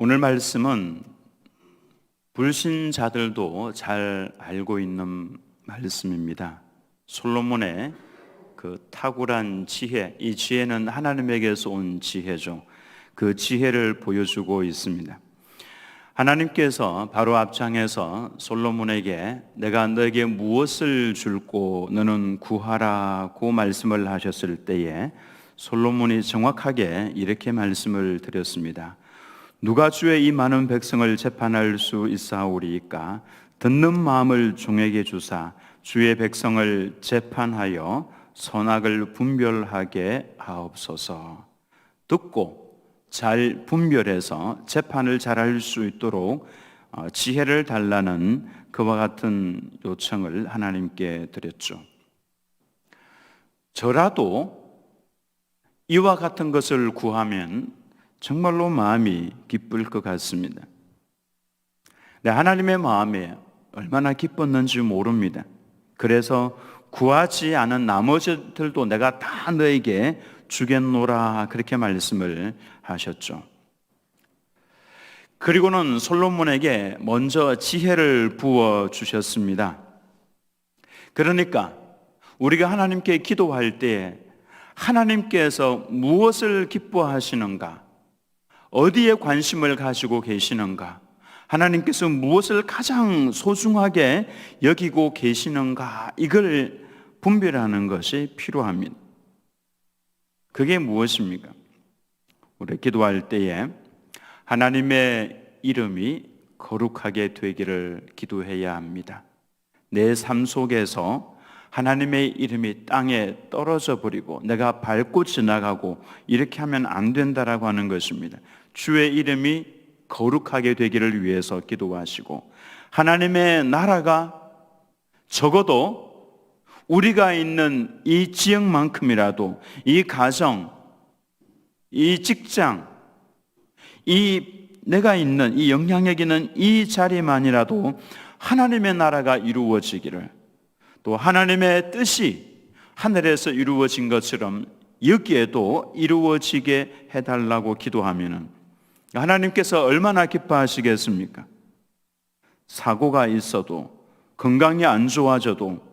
오늘 말씀은 불신자들도 잘 알고 있는 말씀입니다. 솔로몬의 그 탁월한 지혜, 이 지혜는 하나님에게서 온 지혜죠. 그 지혜를 보여주고 있습니다. 하나님께서 바로 앞장에서 솔로몬에게 내가 너에게 무엇을 줄고 너는 구하라고 말씀을 하셨을 때에 솔로몬이 정확하게 이렇게 말씀을 드렸습니다. 누가 주의 이 많은 백성을 재판할 수 있사오리이까? 듣는 마음을 종에게 주사 주의 백성을 재판하여 선악을 분별하게 하옵소서. 듣고 잘 분별해서 재판을 잘할 수 있도록 지혜를 달라는 그와 같은 요청을 하나님께 드렸죠. 저라도 이와 같은 것을 구하면 정말로 마음이 기쁠 것 같습니다. 하나님의 마음에 얼마나 기뻤는지 모릅니다. 그래서 구하지 않은 나머지들도 내가 다 너에게 주겠노라 그렇게 말씀을 하셨죠. 그리고는 솔로몬에게 먼저 지혜를 부어 주셨습니다. 그러니까 우리가 하나님께 기도할 때 하나님께서 무엇을 기뻐하시는가, 어디에 관심을 가지고 계시는가, 하나님께서 무엇을 가장 소중하게 여기고 계시는가, 이걸 분별하는 것이 필요합니다. 그게 무엇입니까? 우리 기도할 때에 하나님의 이름이 거룩하게 되기를 기도해야 합니다. 내 삶 속에서 하나님의 이름이 땅에 떨어져 버리고 내가 밟고 지나가고 이렇게 하면 안 된다라고 하는 것입니다. 주의 이름이 거룩하게 되기를 위해서 기도하시고, 하나님의 나라가 적어도 우리가 있는 이 지역만큼이라도, 이 가정, 이 직장, 이 내가 있는 이 영향력 있는 이 자리만이라도 하나님의 나라가 이루어지기를, 또 하나님의 뜻이 하늘에서 이루어진 것처럼 여기에도 이루어지게 해달라고 기도하면은 하나님께서 얼마나 기뻐하시겠습니까? 사고가 있어도, 건강이 안 좋아져도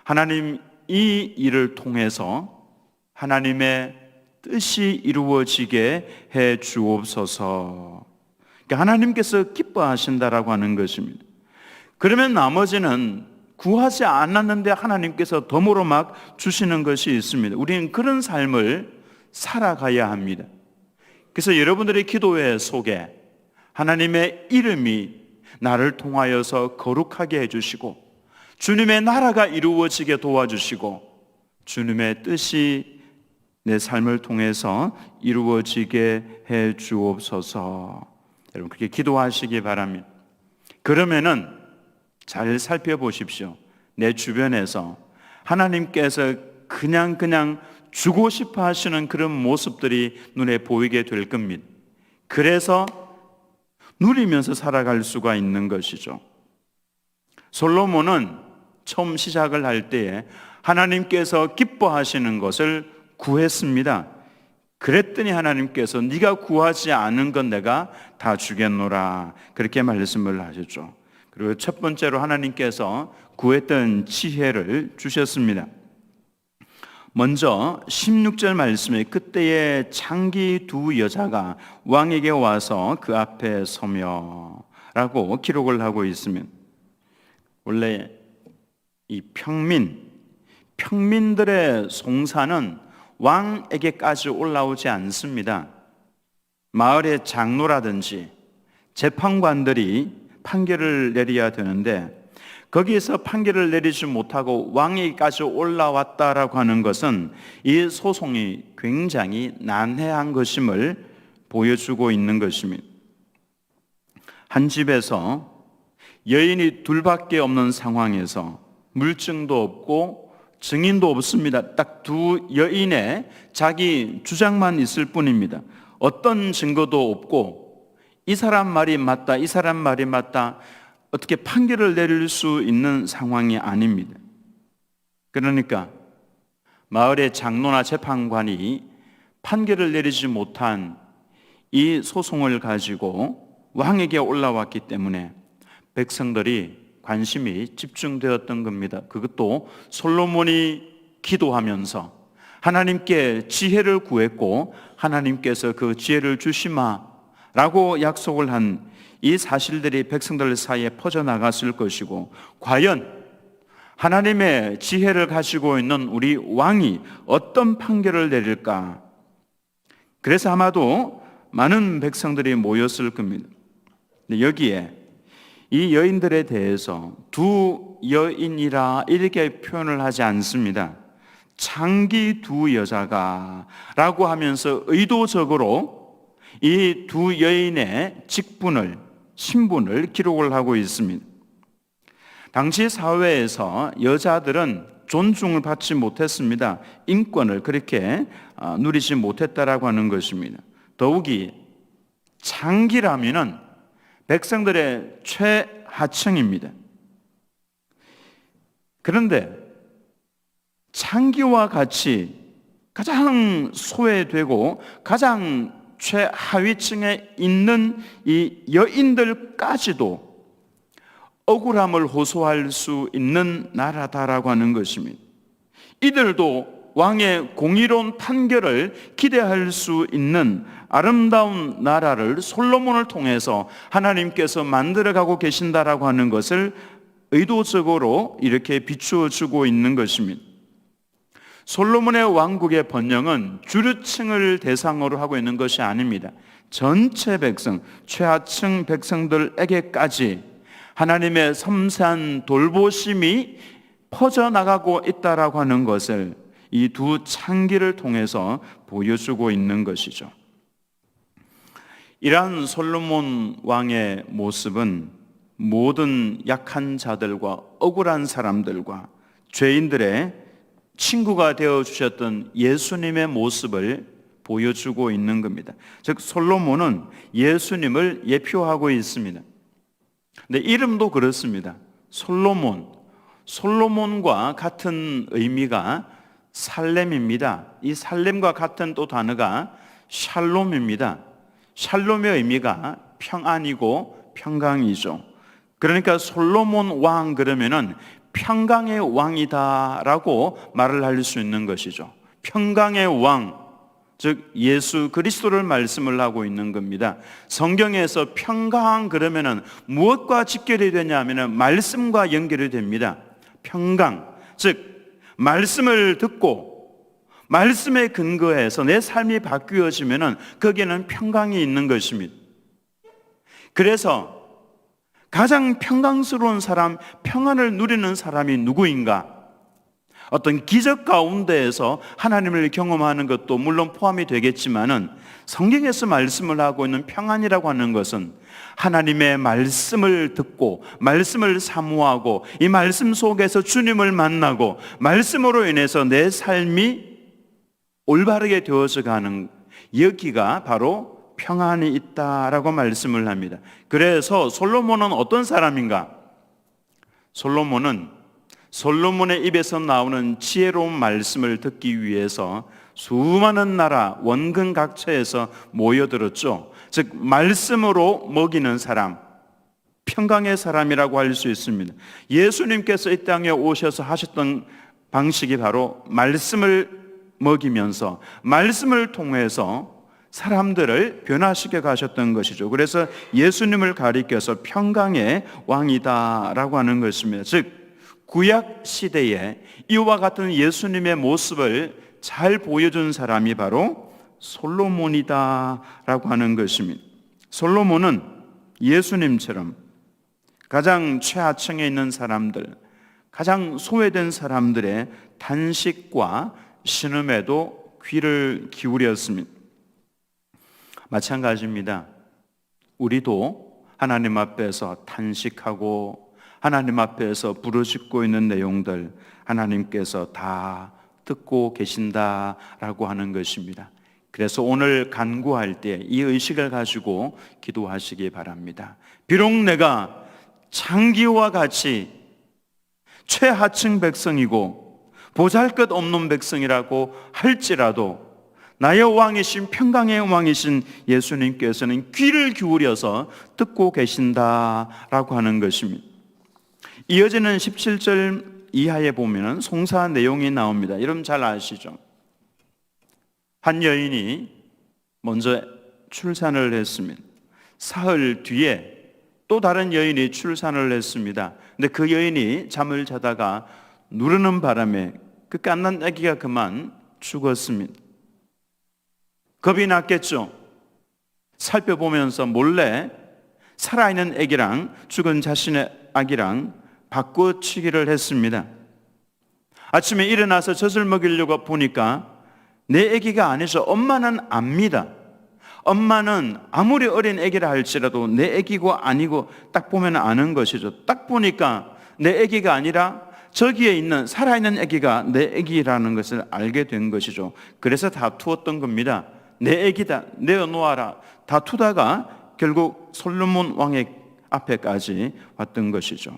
하나님 이 일을 통해서 하나님의 뜻이 이루어지게 해 주옵소서. 그러니까 하나님께서 기뻐하신다라고 하는 것입니다. 그러면 나머지는 구하지 않았는데 하나님께서 덤으로 막 주시는 것이 있습니다. 우리는 그런 삶을 살아가야 합니다. 그래서 여러분들의 기도회 속에 하나님의 이름이 나를 통하여서 거룩하게 해주시고, 주님의 나라가 이루어지게 도와주시고, 주님의 뜻이 내 삶을 통해서 이루어지게 해 주옵소서. 여러분 그렇게 기도하시기 바랍니다. 그러면은 잘 살펴보십시오. 내 주변에서 하나님께서 그냥 주고 싶어 하시는 그런 모습들이 눈에 보이게 될 겁니다. 그래서 누리면서 살아갈 수가 있는 것이죠. 솔로몬은 처음 시작을 할 때에 하나님께서 기뻐하시는 것을 구했습니다. 그랬더니 하나님께서 네가 구하지 않은 건 내가 다 주겠노라 그렇게 말씀을 하셨죠. 그리고 첫 번째로 하나님께서 구했던 지혜를 주셨습니다. 먼저 16절 말씀에 그때의 장기 두 여자가 왕에게 와서 그 앞에 서며 라고 기록을 하고 있으면, 원래 이 평민들의 송사는 왕에게까지 올라오지 않습니다. 마을의 장로라든지 재판관들이 판결을 내려야 되는데, 거기에서 판결을 내리지 못하고 왕에게까지 올라왔다라고 하는 것은 이 소송이 굉장히 난해한 것임을 보여주고 있는 것입니다. 한 집에서 여인이 둘밖에 없는 상황에서 물증도 없고 증인도 없습니다. 딱 두 여인의 자기 주장만 있을 뿐입니다. 어떤 증거도 없고 이 사람 말이 맞다, 이 사람 말이 맞다, 어떻게 판결을 내릴 수 있는 상황이 아닙니다. 그러니까 마을의 장로나 재판관이 판결을 내리지 못한 이 소송을 가지고 왕에게 올라왔기 때문에 백성들이 관심이 집중되었던 겁니다. 그것도 솔로몬이 기도하면서 하나님께 지혜를 구했고 하나님께서 그 지혜를 주시마라고 약속을 한 이 사실들이 백성들 사이에 퍼져나갔을 것이고, 과연 하나님의 지혜를 가지고 있는 우리 왕이 어떤 판결을 내릴까? 그래서 아마도 많은 백성들이 모였을 겁니다. 여기에 이 여인들에 대해서 두 여인이라 이렇게 표현을 하지 않습니다. 창기 두 여자가 라고 하면서 의도적으로 이 두 여인의 신분을 기록을 하고 있습니다. 당시 사회에서 여자들은 존중을 받지 못했습니다. 인권을 그렇게 누리지 못했다라고 하는 것입니다. 더욱이 창기라면은 백성들의 최하층입니다. 그런데 창기와 같이 가장 소외되고 가장 최하위층에 있는 이 여인들까지도 억울함을 호소할 수 있는 나라다라고 하는 것입니다. 이들도 왕의 공의로운 판결을 기대할 수 있는 아름다운 나라를 솔로몬을 통해서 하나님께서 만들어가고 계신다라고 하는 것을 의도적으로 이렇게 비추어 주고 있는 것입니다. 솔로몬의 왕국의 번영은 주류층을 대상으로 하고 있는 것이 아닙니다. 전체 백성, 최하층 백성들에게까지 하나님의 섬세한 돌보심이 퍼져나가고 있다라고 하는 것을 이 두 창기를 통해서 보여주고 있는 것이죠. 이러한 솔로몬 왕의 모습은 모든 약한 자들과 억울한 사람들과 죄인들의 친구가 되어주셨던 예수님의 모습을 보여주고 있는 겁니다. 즉 솔로몬은 예수님을 예표하고 있습니다. 근데 이름도 그렇습니다. 솔로몬과 같은 의미가 살렘입니다. 이 살렘과 같은 또 단어가 샬롬입니다. 샬롬의 의미가 평안이고 평강이죠. 그러니까 솔로몬 왕 그러면은 평강의 왕이다라고 말을 할 수 있는 것이죠. 평강의 왕, 즉 예수 그리스도를 말씀을 하고 있는 겁니다. 성경에서 평강 그러면은 무엇과 직결이 되냐면은 말씀과 연결이 됩니다. 평강, 즉 말씀을 듣고 말씀에 근거해서 내 삶이 바뀌어지면은 거기에는 평강이 있는 것입니다. 그래서 가장 평강스러운 사람, 평안을 누리는 사람이 누구인가? 어떤 기적 가운데에서 하나님을 경험하는 것도 물론 포함이 되겠지만은 성경에서 말씀을 하고 있는 평안이라고 하는 것은 하나님의 말씀을 듣고 말씀을 사모하고 이 말씀 속에서 주님을 만나고 말씀으로 인해서 내 삶이 올바르게 되어져 가는, 여기가 바로 평안이 있다라고 말씀을 합니다. 그래서 솔로몬은 어떤 사람인가? 솔로몬의 입에서 나오는 지혜로운 말씀을 듣기 위해서 수많은 나라 원근 각처에서 모여들었죠. 즉 말씀으로 먹이는 사람, 평강의 사람이라고 할 수 있습니다. 예수님께서 이 땅에 오셔서 하셨던 방식이 바로 말씀을 먹이면서 말씀을 통해서 사람들을 변화시켜 가셨던 것이죠. 그래서 예수님을 가리켜서 평강의 왕이다라고 하는 것입니다. 즉 구약 시대에 이와 같은 예수님의 모습을 잘 보여준 사람이 바로 솔로몬이다라고 하는 것입니다. 솔로몬은 예수님처럼 가장 최하층에 있는 사람들, 가장 소외된 사람들의 단식과 신음에도 귀를 기울였습니다. 마찬가지입니다. 우리도 하나님 앞에서 탄식하고 하나님 앞에서 부르짖고 있는 내용들 하나님께서 다 듣고 계신다라고 하는 것입니다. 그래서 오늘 간구할 때 이 의식을 가지고 기도하시기 바랍니다. 비록 내가 창기와 같이 최하층 백성이고 보잘것없는 백성이라고 할지라도 나의 왕이신 평강의 왕이신 예수님께서는 귀를 기울여서 듣고 계신다라고 하는 것입니다. 이어지는 17절 이하에 보면 송사 내용이 나옵니다. 여러분 잘 아시죠? 한 여인이 먼저 출산을 했습니다. 사흘 뒤에 또 다른 여인이 출산을 했습니다. 근데 그 여인이 잠을 자다가 누르는 바람에 그 갓난 아기가 그만 죽었습니다. 겁이 났겠죠. 살펴보면서 몰래 살아있는 아기랑 죽은 자신의 아기랑 바꿔치기를 했습니다. 아침에 일어나서 젖을 먹이려고 보니까 내 아기가 아니죠. 엄마는 압니다. 엄마는 아무리 어린 아기라 할지라도 내 아기고 아니고 딱 보면 아는 것이죠. 딱 보니까 내 아기가 아니라 저기에 있는 살아있는 아기가 내 아기라는 것을 알게 된 것이죠. 그래서 다투었던 겁니다. 내 아기다, 내어놓아라. 다투다가 결국 솔로몬 왕의 앞에까지 왔던 것이죠.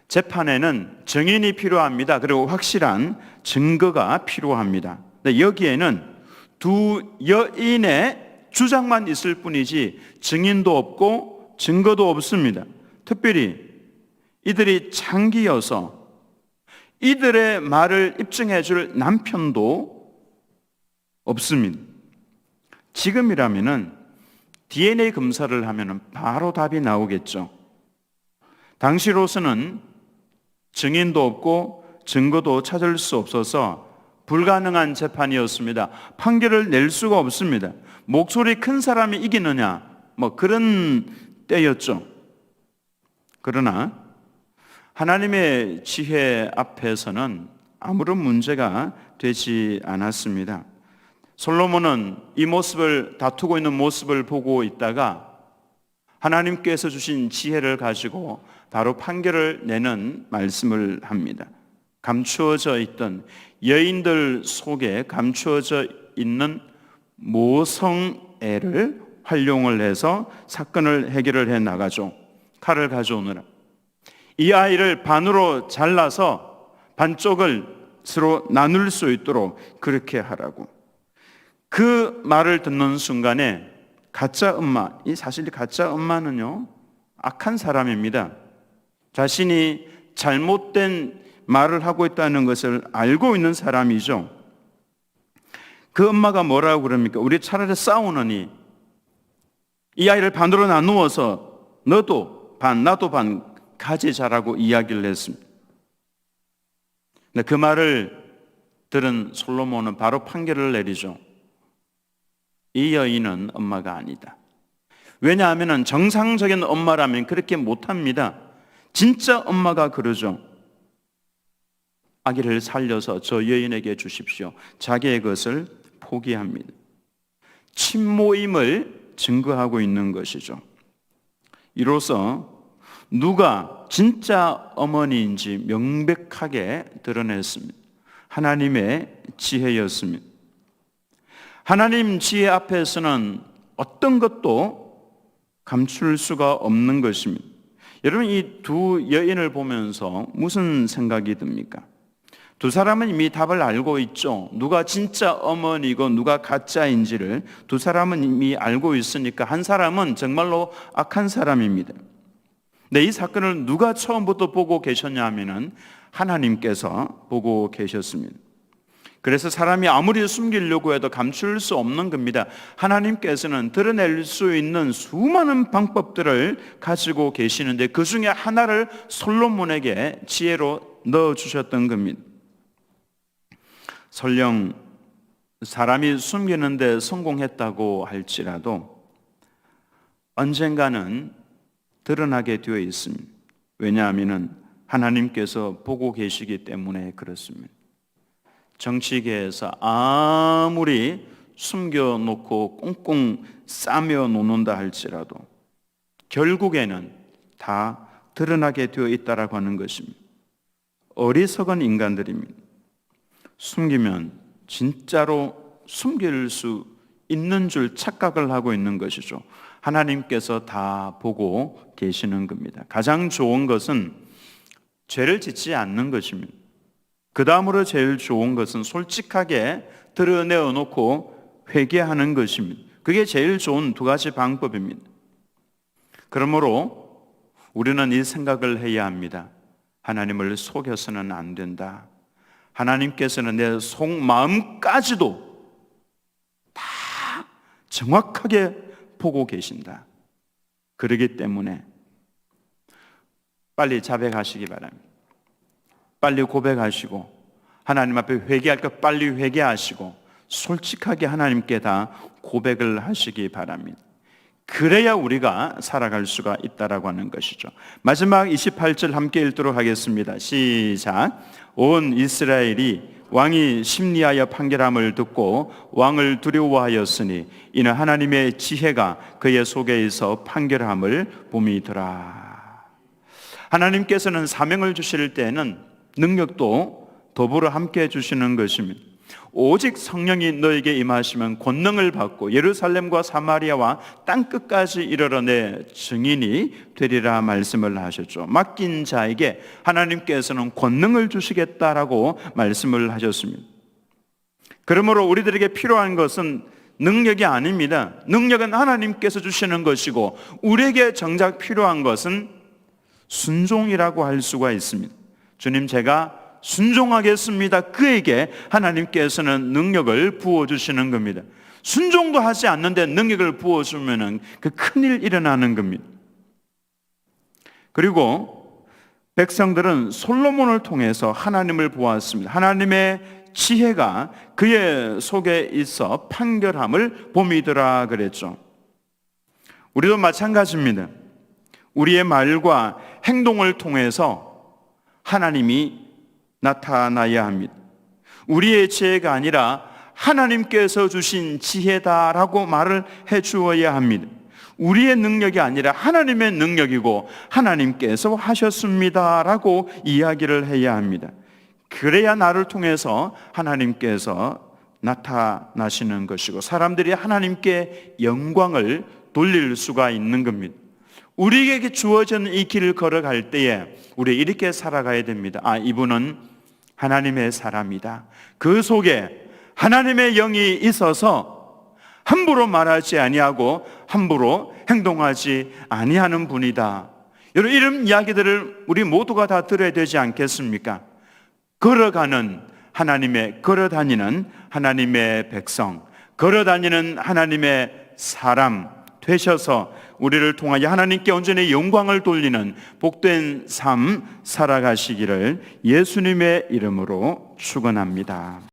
재판에는 증인이 필요합니다. 그리고 확실한 증거가 필요합니다. 여기에는 두 여인의 주장만 있을 뿐이지 증인도 없고 증거도 없습니다. 특별히 이들이 창기여서 이들의 말을 입증해 줄 남편도 없습니다. 지금이라면은 DNA 검사를 하면은 바로 답이 나오겠죠. 당시로서는 증인도 없고 증거도 찾을 수 없어서 불가능한 재판이었습니다. 판결을 낼 수가 없습니다. 목소리 큰 사람이 이기느냐, 그런 때였죠. 그러나 하나님의 지혜 앞에서는 아무런 문제가 되지 않았습니다. 솔로몬은 이 모습을, 다투고 있는 모습을 보고 있다가 하나님께서 주신 지혜를 가지고 바로 판결을 내는 말씀을 합니다. 감추어져 있던 여인들 속에 감추어져 있는 모성애를 활용을 해서 사건을 해결을 해 나가죠. 칼을 가져오느라 이 아이를 반으로 잘라서 반쪽을 서로 나눌 수 있도록 그렇게 하라고. 그 말을 듣는 순간에 가짜 엄마, 이 사실 가짜 엄마는요 악한 사람입니다. 자신이 잘못된 말을 하고 있다는 것을 알고 있는 사람이죠. 그 엄마가 뭐라고 그럽니까? 우리 차라리 싸우느니 이 아이를 반으로 나누어서 너도 반 나도 반 가지자라고 이야기를 했습니다. 근데 그 말을 들은 솔로몬은 바로 판결을 내리죠. 이 여인은 엄마가 아니다. 왜냐하면 정상적인 엄마라면 그렇게 못합니다. 진짜 엄마가 그러죠. 아기를 살려서 저 여인에게 주십시오. 자기의 것을 포기합니다. 친모임을 증거하고 있는 것이죠. 이로써 누가 진짜 어머니인지 명백하게 드러냈습니다. 하나님의 지혜였습니다. 하나님 지혜 앞에서는 어떤 것도 감출 수가 없는 것입니다. 여러분, 이 두 여인을 보면서 무슨 생각이 듭니까? 두 사람은 이미 답을 알고 있죠. 누가 진짜 어머니고 누가 가짜인지를 두 사람은 이미 알고 있으니까 한 사람은 정말로 악한 사람입니다. 근데 이 사건을 누가 처음부터 보고 계셨냐 하면은 하나님께서 보고 계셨습니다. 그래서 사람이 아무리 숨기려고 해도 감출 수 없는 겁니다. 하나님께서는 드러낼 수 있는 수많은 방법들을 가지고 계시는데 그 중에 하나를 솔로몬에게 지혜로 넣어주셨던 겁니다. 설령 사람이 숨기는데 성공했다고 할지라도 언젠가는 드러나게 되어 있습니다. 왜냐하면 하나님께서 보고 계시기 때문에 그렇습니다. 정치계에서 아무리 숨겨놓고 꽁꽁 싸며 놓는다 할지라도 결국에는 다 드러나게 되어 있다라고 하는 것입니다. 어리석은 인간들입니다. 숨기면 진짜로 숨길 수 있는 줄 착각을 하고 있는 것이죠. 하나님께서 다 보고 계시는 겁니다. 가장 좋은 것은 죄를 짓지 않는 것입니다. 그 다음으로 제일 좋은 것은 솔직하게 드러내어 놓고 회개하는 것입니다. 그게 제일 좋은 두 가지 방법입니다. 그러므로 우리는 이 생각을 해야 합니다. 하나님을 속여서는 안 된다. 하나님께서는 내 속마음까지도 다 정확하게 보고 계신다. 그러기 때문에 빨리 자백하시기 바랍니다. 빨리 고백하시고 하나님 앞에 회개할 것 빨리 회개하시고 솔직하게 하나님께 다 고백을 하시기 바랍니다. 그래야 우리가 살아갈 수가 있다라고 하는 것이죠. 마지막 28절 함께 읽도록 하겠습니다. 시작. 온 이스라엘이 왕이 심리하여 판결함을 듣고 왕을 두려워하였으니 이는 하나님의 지혜가 그의 속에 있어 판결함을 봄이더라. 하나님께서는 사명을 주실 때는 능력도 더불어 함께 해주시는 것입니다. 오직 성령이 너에게 임하시면 권능을 받고 예루살렘과 사마리아와 땅끝까지 이르러 내 증인이 되리라 말씀을 하셨죠. 맡긴 자에게 하나님께서는 권능을 주시겠다라고 말씀을 하셨습니다. 그러므로 우리들에게 필요한 것은 능력이 아닙니다. 능력은 하나님께서 주시는 것이고 우리에게 정작 필요한 것은 순종이라고 할 수가 있습니다. 주님, 제가 순종하겠습니다. 그에게 하나님께서는 능력을 부어주시는 겁니다. 순종도 하지 않는데 능력을 부어주면 그 큰일 일어나는 겁니다. 그리고 백성들은 솔로몬을 통해서 하나님을 보았습니다. 하나님의 지혜가 그의 속에 있어 판결함을 봄이더라 그랬죠. 우리도 마찬가지입니다. 우리의 말과 행동을 통해서 하나님이 나타나야 합니다. 우리의 지혜가 아니라 하나님께서 주신 지혜다라고 말을 해주어야 합니다. 우리의 능력이 아니라 하나님의 능력이고 하나님께서 하셨습니다라고 이야기를 해야 합니다. 그래야 나를 통해서 하나님께서 나타나시는 것이고 사람들이 하나님께 영광을 돌릴 수가 있는 겁니다. 우리에게 주어진 이 길을 걸어갈 때에 우리 이렇게 살아가야 됩니다. 이분은 하나님의 사람이다. 그 속에 하나님의 영이 있어서 함부로 말하지 아니하고 함부로 행동하지 아니하는 분이다. 여러분, 이런 이야기들을 우리 모두가 다 들어야 되지 않겠습니까? 걸어다니는 하나님의 백성, 걸어다니는 하나님의 사람 되셔서 우리를 통하여 하나님께 온전히 영광을 돌리는 복된 삶 살아가시기를 예수님의 이름으로 축원합니다.